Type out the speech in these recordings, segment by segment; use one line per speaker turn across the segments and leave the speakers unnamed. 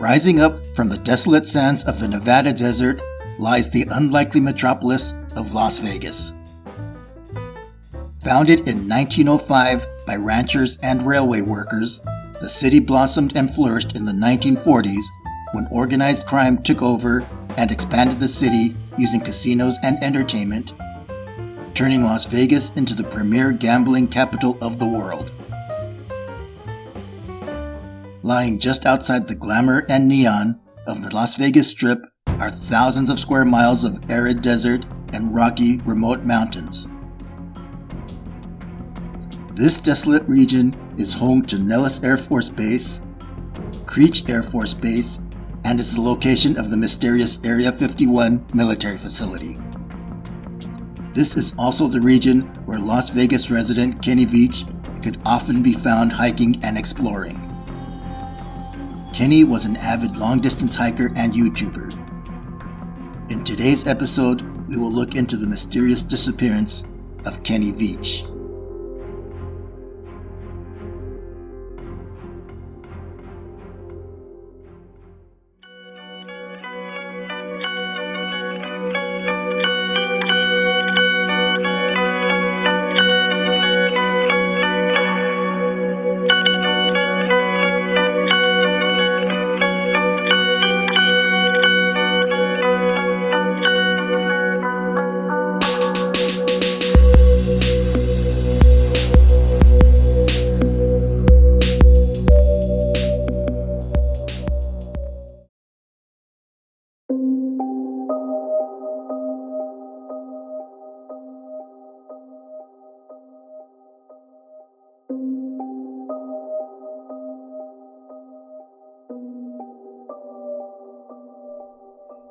Rising up from the desolate sands of the Nevada desert lies the unlikely metropolis of Las Vegas. Founded in 1905 by ranchers and railway workers, the city blossomed and flourished in the 1940s when organized crime took over and expanded the city using casinos and entertainment, turning Las Vegas into the premier gambling capital of the world. Lying just outside the glamour and neon of the Las Vegas Strip are thousands of square miles of arid desert and rocky, remote mountains. This desolate region is home to Nellis Air Force Base, Creech Air Force Base, and is the location of the mysterious Area 51 military facility. This is also the region where Las Vegas resident Kenny Veach could often be found hiking and exploring. Kenny was an avid long-distance hiker and YouTuber. In today's episode, we will look into the mysterious disappearance of Kenny Veach.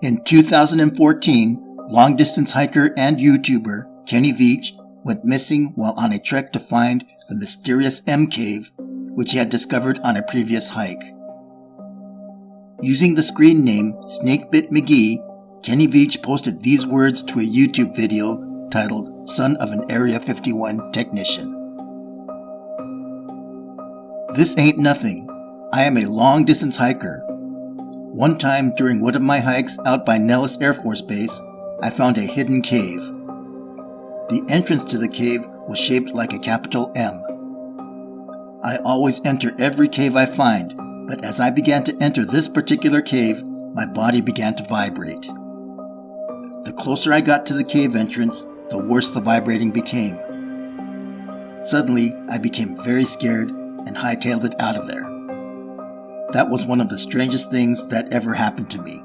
In 2014, long-distance hiker and YouTuber Kenny Veach went missing while on a trek to find the mysterious M Cave, which he had discovered on a previous hike. Using the screen name Snakebit McGee, Kenny Veach posted these words to a YouTube video titled Son of an Area 51 Technician. "This ain't nothing. I am a long-distance hiker. One time during one of my hikes out by Nellis Air Force Base, I found a hidden cave. The entrance to the cave was shaped like a capital M. I always enter every cave I find, but as I began to enter this particular cave, my body began to vibrate. The closer I got to the cave entrance, the worse the vibrating became. Suddenly, I became very scared and hightailed it out of there. That was one of the strangest things that ever happened to me."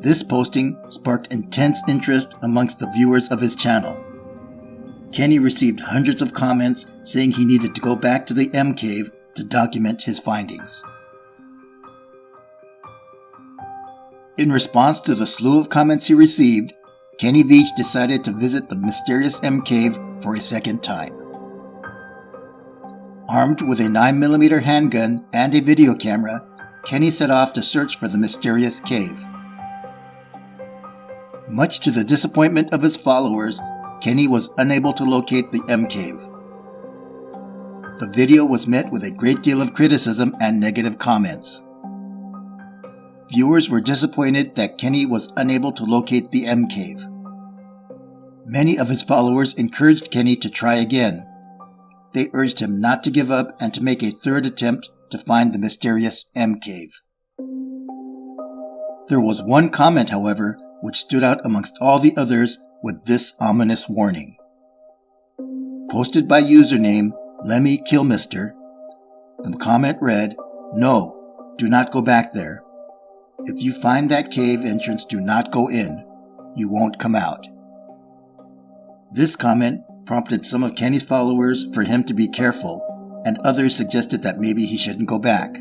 This posting sparked intense interest amongst the viewers of his channel. Kenny received hundreds of comments saying he needed to go back to the M Cave to document his findings. In response to the slew of comments he received, Kenny Veach decided to visit the mysterious M Cave for a second time. Armed with a 9mm handgun and a video camera, Kenny set off to search for the mysterious cave. Much to the disappointment of his followers, Kenny was unable to locate the M Cave. The video was met with a great deal of criticism and negative comments. Viewers were disappointed that Kenny was unable to locate the M Cave. Many of his followers encouraged Kenny to try again. They urged him not to give up and to make a third attempt to find the mysterious M Cave. There was one comment, however, which stood out amongst all the others with this ominous warning. Posted by username LemmyKillMister, the comment read, "No, do not go back there. If you find that cave entrance, do not go in. You won't come out." This comment prompted some of Kenny's followers for him to be careful, and others suggested that maybe he shouldn't go back.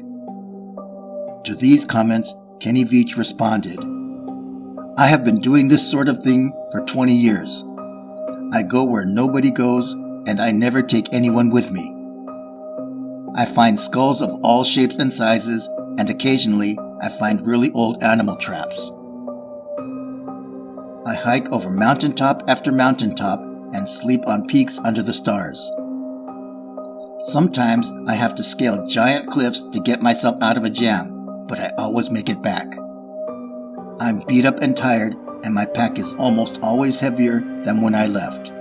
To these comments, Kenny Veach responded, "I have been doing this sort of thing for 20 years. I go where nobody goes, and I never take anyone with me. I find skulls of all shapes and sizes, and occasionally I find really old animal traps. I hike over mountaintop after mountaintop and sleep on peaks under the stars. Sometimes I have to scale giant cliffs to get myself out of a jam, but I always make it back. I'm beat up and tired, and my pack is almost always heavier than when I left.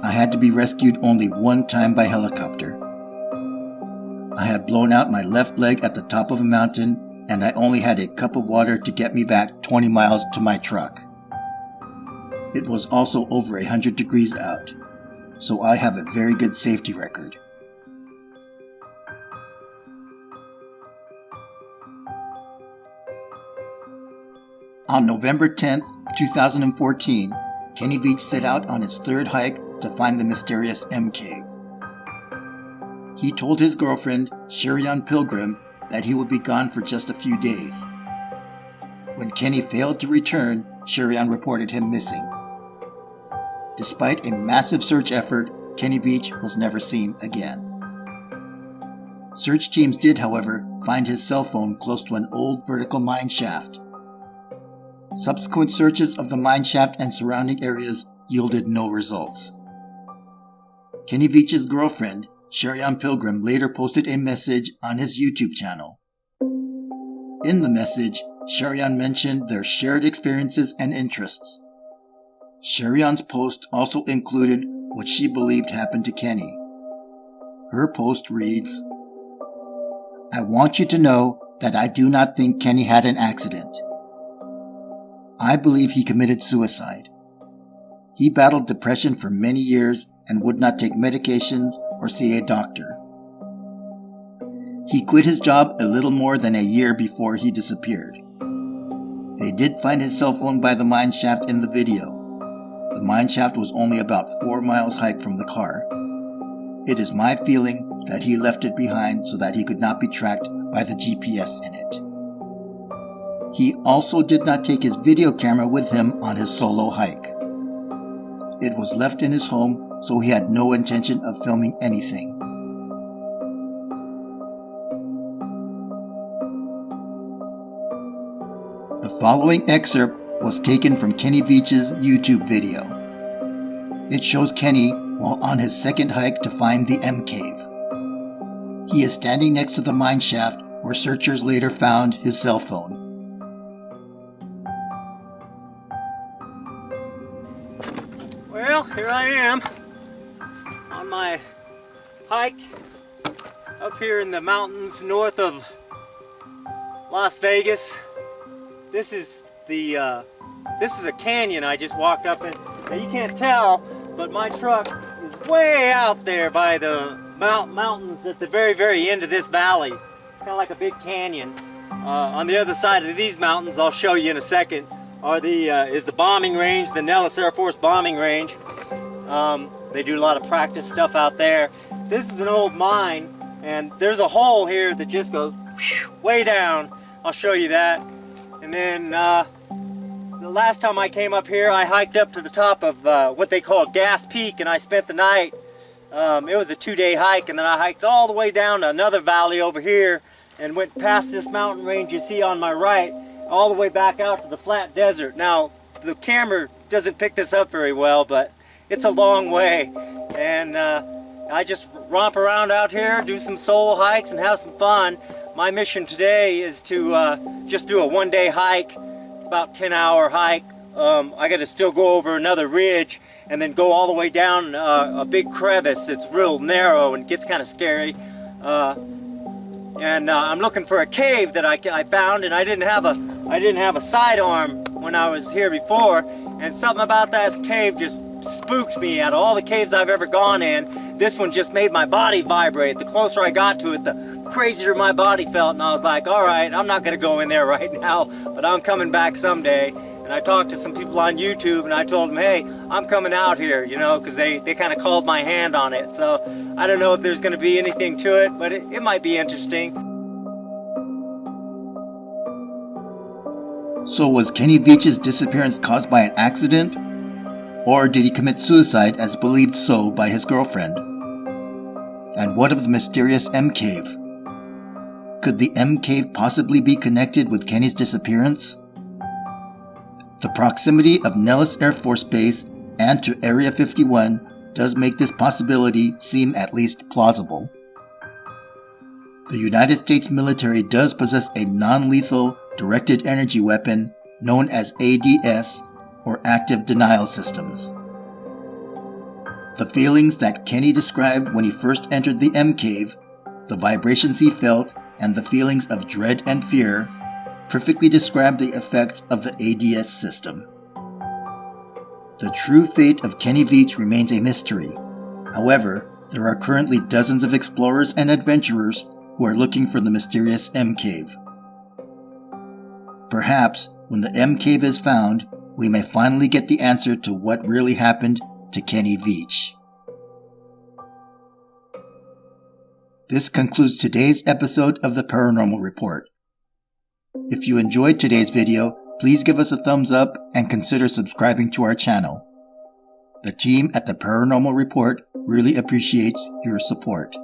I had to be rescued only one time by helicopter. I had blown out my left leg at the top of a mountain, and I only had a cup of water to get me back 20 miles to my truck. It was also over 100 degrees out, so I have a very good safety record. On November 10, 2014, Kenny Veach set out on his third hike to find the mysterious M Cave. He told his girlfriend, Sherian Pilgrim, that he would be gone for just a few days. When Kenny failed to return, Sherian reported him missing. Despite a massive search effort, Kenny Veach was never seen again. Search teams did, however, find his cell phone close to an old vertical mine shaft. Subsequent searches of the mine shaft and surrounding areas yielded no results. Kenny Veach's girlfriend, Sherian Pilgrim, later posted a message on his YouTube channel. In the message, Sherian mentioned their shared experiences and interests. Sherian's post also included what she believed happened to Kenny. Her post reads, "I want you to know that I do not think Kenny had an accident. I believe he committed suicide. He battled depression for many years and would not take medications or see a doctor. He quit his job a little more than a year before he disappeared. They did find his cell phone by the mine shaft in the video. The mine shaft was only about 4 miles hike from the car. It is my feeling that he left it behind so that he could not be tracked by the GPS in it. He also did not take his video camera with him on his solo hike. It was left in his home, so he had no intention of filming anything." The following excerpt was taken from Kenny Veach's YouTube video. It shows Kenny while on his second hike to find the M Cave. He is standing next to the mine shaft where searchers later found his cell phone.
Well, here I am on my hike up here in the mountains north of Las Vegas. This is a canyon I just walked up in. Now you can't tell, but my truck is way out there by the mountains at the very, very end of this valley. It's kind of like a big canyon. On the other side of these mountains, I'll show you in a second, is the bombing range, the Nellis Air Force bombing range. They do a lot of practice stuff out there. This is an old mine, and there's a hole here that just goes way down. I'll show you that. And then the last time I came up here, I hiked up to the top of what they call Gas Peak, and I spent the night. It was a 2-day hike, and then I hiked all the way down to another valley over here and went past this mountain range you see on my right, all the way back out to the flat desert. Now, the camera doesn't pick this up very well, but it's a long way, and I just romp around out here, do some solo hikes, and have some fun. My mission today is to just do a 1-day hike. It's about a 10-hour hike. I got to still go over another ridge and then go all the way down a big crevice. It's real narrow and gets kind of scary. I'm looking for a cave that I found, and I didn't have a sidearm when I was here before, and something about that cave just spooked me. Out of all the caves I've ever gone in, this one just made my body vibrate. The closer I got to it, the crazier my body felt, and I was like, all right, I'm not gonna go in there right now, but I'm coming back someday. And I talked to some people on YouTube, and I told them, hey, I'm coming out here, you know, because they kind of called my hand on it. So I don't know if there's going to be anything to it, but it might be interesting.
So was Kenny Veach's disappearance caused by an accident? Or did he commit suicide as believed so by his girlfriend? And what of the mysterious M Cave? Could the M Cave possibly be connected with Kenny's disappearance? The proximity of Nellis Air Force Base and to Area 51 does make this possibility seem at least plausible. The United States military does possess a non-lethal directed energy weapon known as ADS, or Active Denial Systems. The feelings that Kenny described when he first entered the M Cave, the vibrations he felt, and the feelings of dread and fear perfectly describe the effects of the ADS system. The true fate of Kenny Veach remains a mystery. However, there are currently dozens of explorers and adventurers who are looking for the mysterious M Cave. Perhaps, when the M Cave is found, we may finally get the answer to what really happened to Kenny Veach. This concludes today's episode of the Paranormal Report. If you enjoyed today's video, please give us a thumbs up and consider subscribing to our channel. The team at the Paranormal Report really appreciates your support.